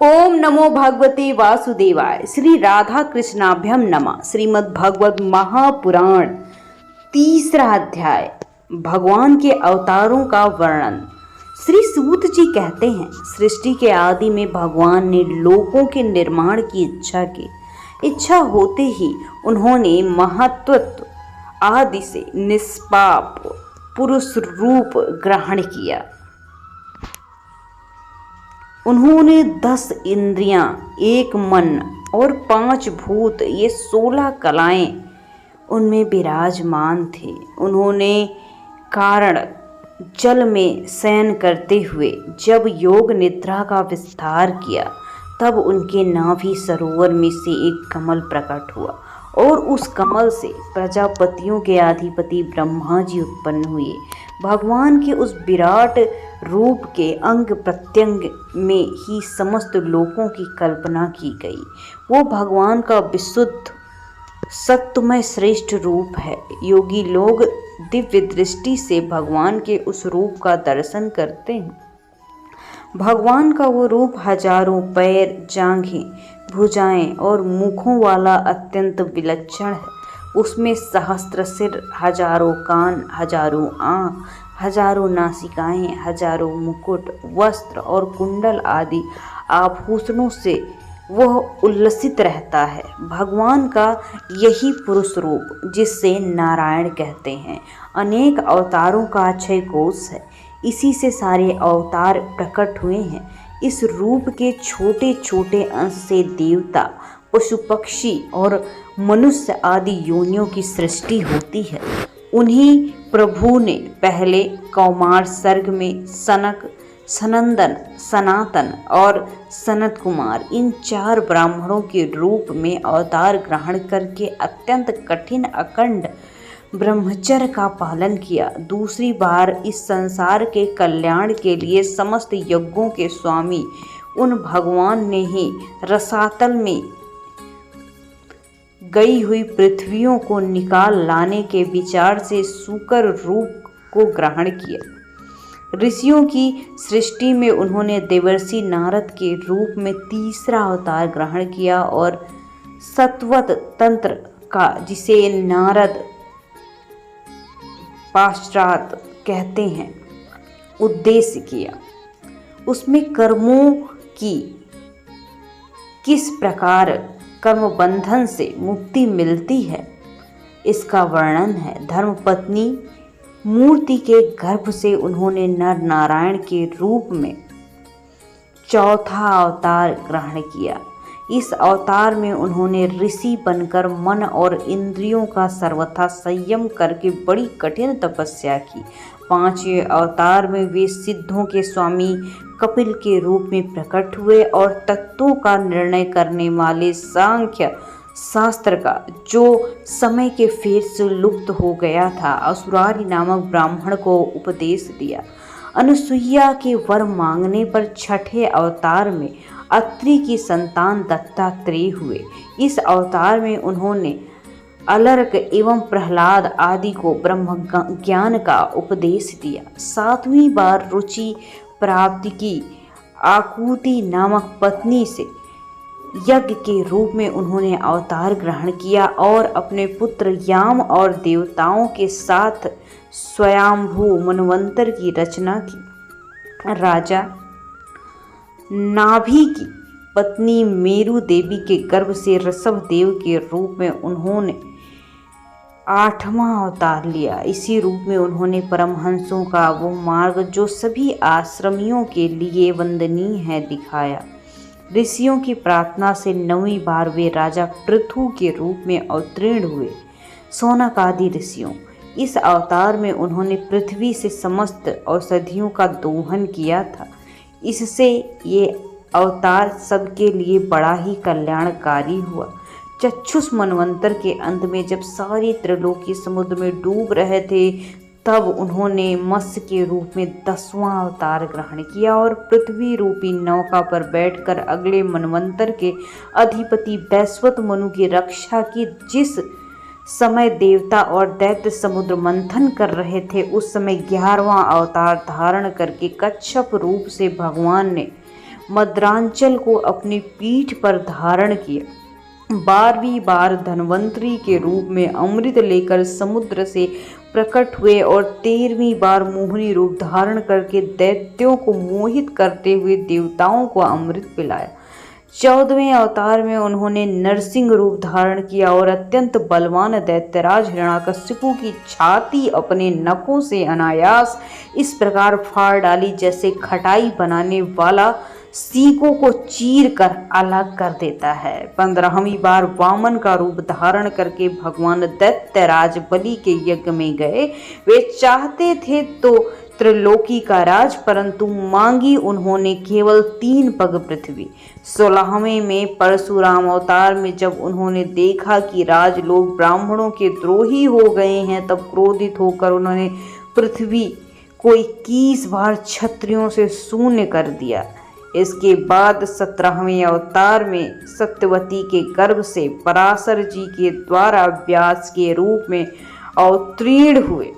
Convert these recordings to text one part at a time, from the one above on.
ओम नमो भगवते वासुदेवाय। श्री राधा कृष्णाभ्यम नमः। श्रीमद् भगवत महापुराण तीसरा अध्याय, भगवान के अवतारों का वर्णन। श्री सूत जी कहते हैं, सृष्टि के आदि में भगवान ने लोकों के निर्माण की इच्छा होते ही उन्होंने महत्त्व आदि से निष्पाप पुरुष रूप ग्रहण किया। उन्होंने 10 इंद्रियां, 1 मन और 5 भूत, ये 16 कलाएं उनमें विराजमान थे। उन्होंने कारण जल में शयन करते हुए जब योग निद्रा का विस्तार किया, तब उनके नाभि सरोवर में से एक कमल प्रकट हुआ और उस कमल से प्रजापतियों के अधिपति ब्रह्मा जी उत्पन्न हुए। भगवान के उस विराट रूप के अंग प्रत्यंग में ही समस्त लोकों की कल्पना की गई। वो भगवान का विशुद्ध सत्वमय श्रेष्ठ रूप है। योगी लोग दिव्य दृष्टि से भगवान के उस रूप का दर्शन करते हैं। भगवान का वो रूप हजारों पैर, जांघें, भुजाएं और मुखों वाला अत्यंत विलक्षण है। उसमें सहस्त्र सिर, हजारों कान, हजारों आँख, हजारों नासिकाएं, हजारों मुकुट, वस्त्र और कुंडल आदि आभूषणों से वह उल्लसित रहता है। भगवान का यही पुरुष रूप, जिससे नारायण कहते हैं, अनेक अवतारों का अक्षय कोश है। इसी से सारे अवतार प्रकट हुए हैं। इस रूप के छोटे छोटे अंश से देवता, पशु पक्षी और मनुष्य आदि योनियों की सृष्टि होती है। उन्हीं प्रभु ने पहले कौमार सर्ग में सनक, सनंदन, सनातन और सनत कुमार, इन 4 ब्राह्मणों के रूप में अवतार ग्रहण करके अत्यंत कठिन अखंड ब्रह्मचर्य का पालन किया। दूसरी बार इस संसार के कल्याण के लिए समस्त यज्ञों के स्वामी उन भगवान ने ही रसातल में गई हुई पृथ्वियों को निकाल लाने के विचार से सूकर रूप को ग्रहण किया। ऋषियों की सृष्टि में उन्होंने देवर्षि नारद के रूप में तीसरा अवतार ग्रहण किया और सत्वत तंत्र का, जिसे नारद पाश्चात कहते हैं, उद्देश्य किया। उसमें कर्मों की किस प्रकार कर्म बंधन से मुक्ति मिलती है, इसका वर्णन है। धर्मपत्नी मूर्ति के गर्भ से उन्होंने नर नारायण के रूप में चौथा अवतार ग्रहण किया। इस अवतार में उन्होंने ऋषि बनकर मन और इंद्रियों का सर्वथा संयम करके बड़ी कठिन तपस्या की। 5वें अवतार में वे सिद्धों के स्वामी कपिल के रूप में प्रकट हुए और तत्वों का निर्णय करने वाले सांख्य शास्त्र का, जो समय के फेर से लुप्त हो गया था, असुरारी नामक ब्राह्मण को उपदेश दिया। अनुसुईया के वर मांगने पर 6ठे अवतार में अत्रि की संतान दत्तात्रेय हुए। इस अवतार में उन्होंने अलर्क एवं प्रहलाद आदि को ब्रह्म ज्ञान का उपदेश दिया। 7वीं बार रुचि प्राप्ति की आकुति नामक पत्नी से यज्ञ के रूप में उन्होंने अवतार ग्रहण किया और अपने पुत्र याम और देवताओं के साथ स्वयंभू मनवंतर की रचना की। राजा नाभि की पत्नी मेरु देवी के गर्भ से ऋषभ देव के रूप में उन्होंने 8वां अवतार लिया। इसी रूप में उन्होंने परमहंसों का वो मार्ग, जो सभी आश्रमियों के लिए वंदनीय है, दिखाया। ऋषियों की प्रार्थना से 9वीं बार वे राजा पृथु के रूप में अवतीर्ण हुए। सौनक आदि ऋषियों, इस अवतार में उन्होंने पृथ्वी से समस्त औषधियों का दोहन किया था। इससे ये अवतार सबके लिए बड़ा ही कल्याणकारी हुआ। चक्षुष मनवंतर के अंत में जब सारी त्रिलोकी समुद्र में डूब रहे थे, तब उन्होंने मत्स्य के रूप में 10वां अवतार ग्रहण किया और पृथ्वी रूपी नौका पर बैठकर अगले मनवंतर के अधिपति वैश्वत मनु की रक्षा की। जिस समय देवता और दैत्य समुद्र मंथन कर रहे थे, उस समय 11वां अवतार धारण करके कच्छप रूप से भगवान ने मद्रांचल को अपनी पीठ पर धारण किया। 12वीं बार धन्वंतरी के रूप में अमृत लेकर समुद्र से प्रकट हुए और 13वीं बार मोहिनी रूप धारण करके दैत्यों को मोहित करते हुए देवताओं को अमृत पिलाया। 14वें अवतार में उन्होंने नरसिंह रूप धारण किया और अत्यंत बलवान दैत्यराज हिरण्यकशिपु की छाती अपने नखों से अनायास इस प्रकार फाड़ डाली जैसे खटाई बनाने वाला सीकों को चीर कर अलग कर देता है। 15वीं बार वामन का रूप धारण करके भगवान दैत्यराज बलि के यज्ञ में गए। वे चाहते थे तो त्रिलोकी का राज, परंतु मांगी उन्होंने केवल 3 पग पृथ्वी। 16वें में परशुराम अवतार में जब उन्होंने देखा कि राजलोक ब्राह्मणों के द्रोही हो गए हैं, तब क्रोधित होकर उन्होंने पृथ्वी को 21 बार क्षत्रियों से शून्य कर दिया। इसके बाद 17वें अवतार में सत्यवती के गर्भ से पराशर जी के द्वारा व्यास के रूप में अवतीर्ण हुए।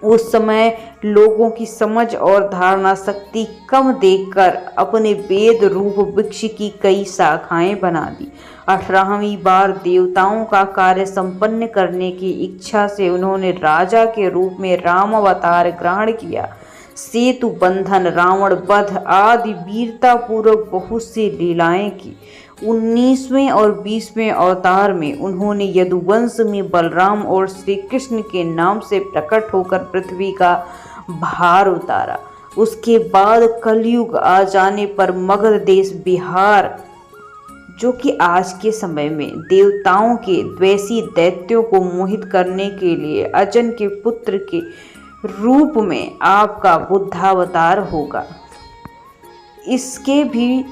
उस समय लोगों की समझ और धारणा शक्ति कम देखकर अपने वेद रूप वृक्ष की कई शाखाएं बना दी। 18वीं बार देवताओं का कार्य संपन्न करने की इच्छा से उन्होंने राजा के रूप में राम अवतार ग्रहण किया। सेतु बंधन, रावण वध आदि वीरता पूर्वक बहुत सी लीलाएं की। 19वें और 20वें अवतार में उन्होंने यदुवंश में बलराम और श्री कृष्ण के नाम से प्रकट होकर पृथ्वी का भार उतारा। उसके बाद कलयुग आ जाने पर मगध देश बिहार, जो कि आज के समय में देवताओं के द्वेषी दैत्यों को मोहित करने के लिए अजन के पुत्र के रूप में आपका बुद्धावतार होगा। इसके भी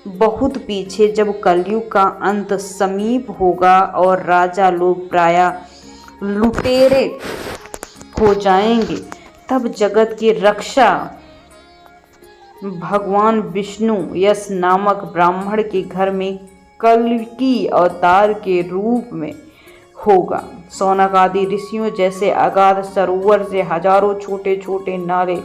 बहुत पीछे जब कलयुग का अंत समीप होगा और राजा लोग प्रायः लुटेरे हो जाएंगे, तब जगत की रक्षा भगवान विष्णु यश नामक ब्राह्मण के घर में कल्की अवतार के रूप में होगा। सौनक आदि ऋषियों जैसे अगाध सरोवर से हजारों छोटे छोटे नाले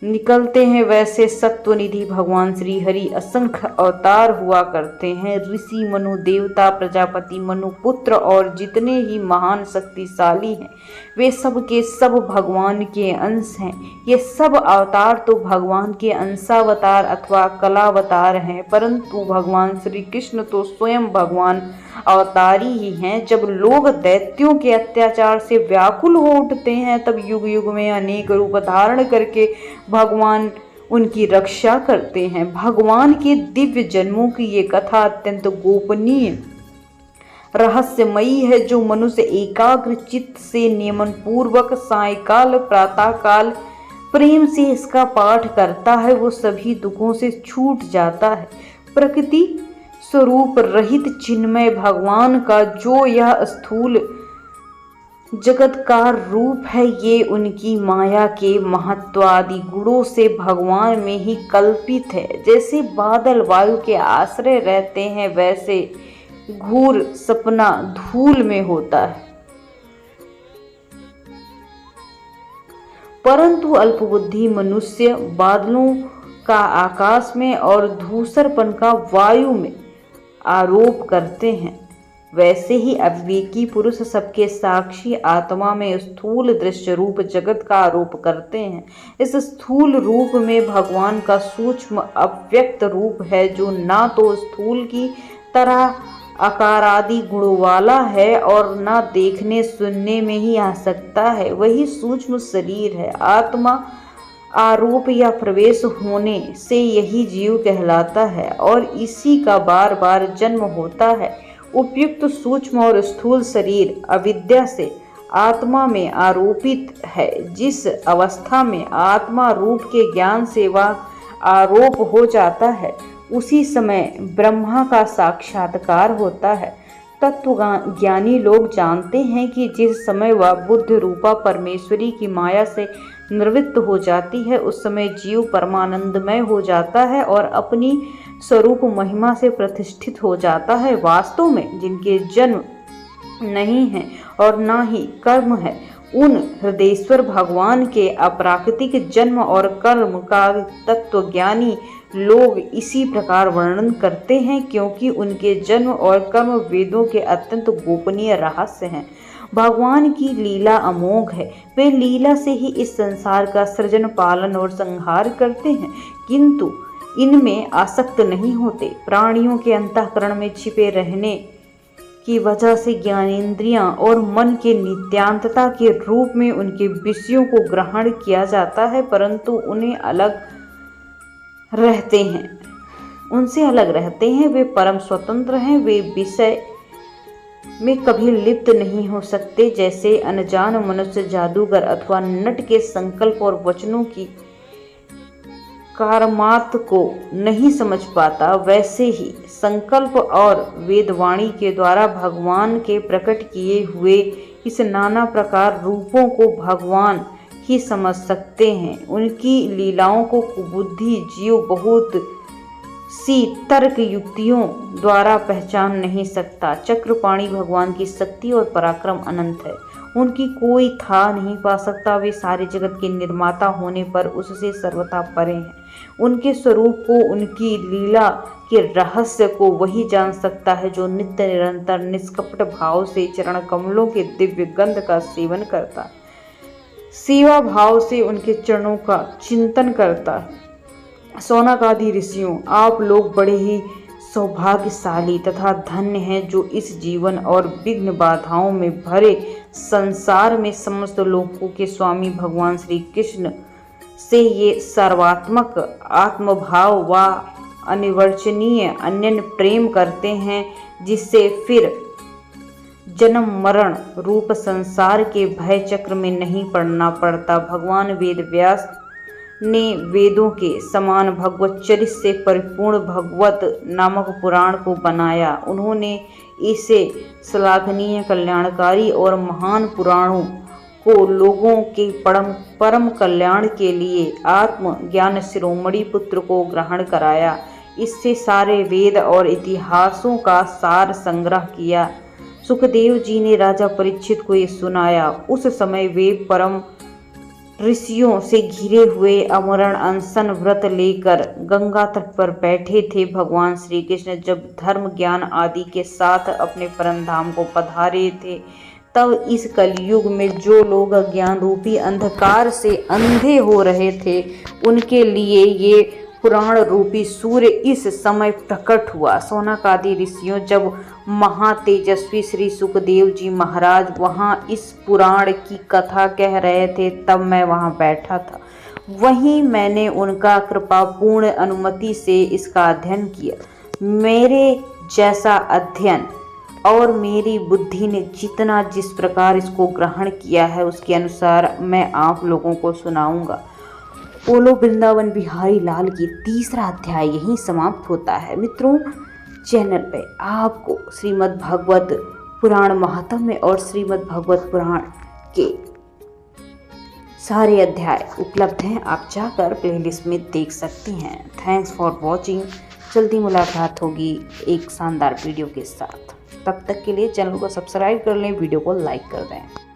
निकलते हैं, वैसे सत्वनिधि भगवान श्री हरि असंख्य अवतार हुआ करते हैं। ऋषि मनु, देवता, प्रजापति, मनु पुत्र और जितने ही महान शक्तिशाली हैं, वे सब के सब भगवान के अंश हैं। ये सब अवतार तो भगवान के अंशावतार अथवा कलावतार हैं, परंतु भगवान श्री कृष्ण तो स्वयं भगवान अवतारी ही हैं। जब लोग दैत्यों के अत्याचार से व्याकुल हो उठते हैं, तब युग युग में अनेक रूप धारण करके भगवान उनकी रक्षा करते हैं। भगवान के दिव्य जन्मों की ये कथा अत्यंत गोपनीय रहस्यमयी है। जो मनुष्य एकाग्र चित्त से नियमन पूर्वक सायकाल प्रातःकाल प्रेम से इसका पाठ करता है, वो सभी दुखों से छूट जाता है। प्रकृति स्वरूप रहित चिन्मय भगवान का जो यह स्थूल जगत का रूप है, ये उनकी माया के महत्व आदि गुणों से भगवान में ही कल्पित है। जैसे बादल वायु के आश्रय रहते हैं, वैसे घूर सपना धूल में होता है, परंतु अल्पबुद्धि मनुष्य बादलों का आकाश में और धूसरपन का वायु में आरोप करते हैं। वैसे ही अविवेकी पुरुष सबके साक्षी आत्मा में स्थूल दृश्य रूप जगत का आरोप करते हैं। इस स्थूल रूप में भगवान का सूक्ष्म अव्यक्त रूप है, जो ना तो स्थूल की तरह आकार आदि गुणों वाला है और ना देखने सुनने में ही आ सकता है। वही सूक्ष्म शरीर है। आत्मा आरोप या प्रवेश होने से यही जीव कहलाता है और इसी का बार बार जन्म होता है। उपयुक्त सूक्ष्म और स्थूल शरीर अविद्या से आत्मा में आरोपित है। जिस अवस्था में आत्मा रूप के ज्ञान से वह आरोप हो जाता है, उसी समय ब्रह्मा का साक्षात्कार होता है। तत्व ज्ञानी लोग जानते हैं कि जिस समय वह बुद्ध रूपा परमेश्वरी की माया से निवृत्त हो जाती है, उस समय जीव परमानंदमय हो जाता है और अपनी स्वरूप महिमा से प्रतिष्ठित हो जाता है। वास्तव में जिनके जन्म नहीं है और ना ही कर्म है, उन हृदयेश्वर भगवान के अप्राकृतिक जन्म और कर्म का तत्वज्ञानी लोग इसी प्रकार वर्णन करते हैं, क्योंकि उनके जन्म और कर्म वेदों के अत्यंत गोपनीय रहस्य हैं। भगवान की लीला अमोघ है। वे लीला से ही इस संसार का सृजन, पालन और संहार करते हैं, किंतु इनमें आसक्त नहीं होते। प्राणियों के अंतःकरण में छिपे रहने की वजह से ज्ञानेंद्रियां और मन के नित्यांतता के रूप में उनके विषयों को ग्रहण किया जाता है, परंतु उनसे अलग रहते हैं। वे परम स्वतंत्र हैं। वे विषय में कभी लिप्त नहीं हो सकते। जैसे अनजान मनुष्य जादूगर अथवा नट के संकल्प और वचनों की कारमात को नहीं समझ पाता, वैसे ही संकल्प और वेदवाणी के द्वारा भगवान के प्रकट किए हुए इस नाना प्रकार रूपों को भगवान ही समझ सकते हैं। उनकी लीलाओं को कुबुद्धि जीव बहुत सी तर्क युक्तियों द्वारा पहचान नहीं सकता। चक्रपाणि भगवान की शक्ति और पराक्रम अनंत है, उनकी कोई था नहीं पा सकता। वे सारे जगत के निर्माता होने पर उससे सर्वथा परे हैं। उनके स्वरूप को, उनकी लीला के रहस्य को वही जान सकता है जो नित्य निरंतर निष्कपट भाव से चरण कमलों के दिव्य गंध का सेवन करता, सेवा भाव से उनके चरणों का चिंतन करता। सौनकादि ऋषियों, आप लोग बड़े ही सौभाग्यशाली तथा धन्य हैं, जो इस जीवन और विघ्न बाधाओं में भरे संसार में समस्त लोकों के स्वामी भगवान श्री कृष्ण से ये सर्वात्मक आत्मभाव व अनिवर्चनीय अन्यन प्रेम करते हैं, जिससे फिर जन्म मरण रूप संसार के भय चक्र में नहीं पड़ना पड़ता। भगवान वेद व्यास ने वेदों के समान भगवत चरित्र से परिपूर्ण भगवत नामक पुराण को बनाया। उन्होंने इसे श्लाघनीय, कल्याणकारी और महान पुराणों को लोगों के परम कल्याण के लिए आत्म ज्ञान शिरोमणि पुत्र को ग्रहण कराया। इससे सारे वेद और इतिहासों का सार संग्रह किया। सुखदेव जी ने राजा परीक्षित को ये सुनाया। उस समय वे परम ऋषियों से घिरे हुए अमरण अनशन व्रत लेकर गंगा तट पर बैठे थे। भगवान श्री कृष्ण जब धर्म ज्ञान आदि के साथ अपने परम धाम को पधारे थे, तब इस कलयुग में जो लोग अज्ञान रूपी अंधकार से अंधे हो रहे थे, उनके लिए ये पुराण रूपी सूर्य इस समय प्रकट हुआ। सौनकादि ऋषियों, जब महातेजस्वी श्री सुखदेव जी महाराज वहाँ इस पुराण की कथा कह रहे थे, तब मैं वहाँ बैठा था। वहीं मैंने उनका कृपापूर्ण अनुमति से इसका अध्ययन किया। मेरे जैसा अध्ययन और मेरी बुद्धि ने जितना जिस प्रकार इसको ग्रहण किया है, उसके अनुसार मैं आप लोगों को सुनाऊंगा। बोलो वृंदावन बिहारी लाल की तीसरा अध्याय यहीं समाप्त होता है। मित्रों, चैनल पे आपको श्रीमद् भागवत पुराण महात्म्य और श्रीमद् भागवत पुराण के सारे अध्याय उपलब्ध हैं। आप जाकर प्लेलिस्ट में देख सकती हैं। Thanks for watching. जल्दी मुलाकात होगी एक शानदार वीडियो के साथ। तब तक के लिए चैनल को सब्सक्राइब कर लें, वीडियो को लाइक कर दें।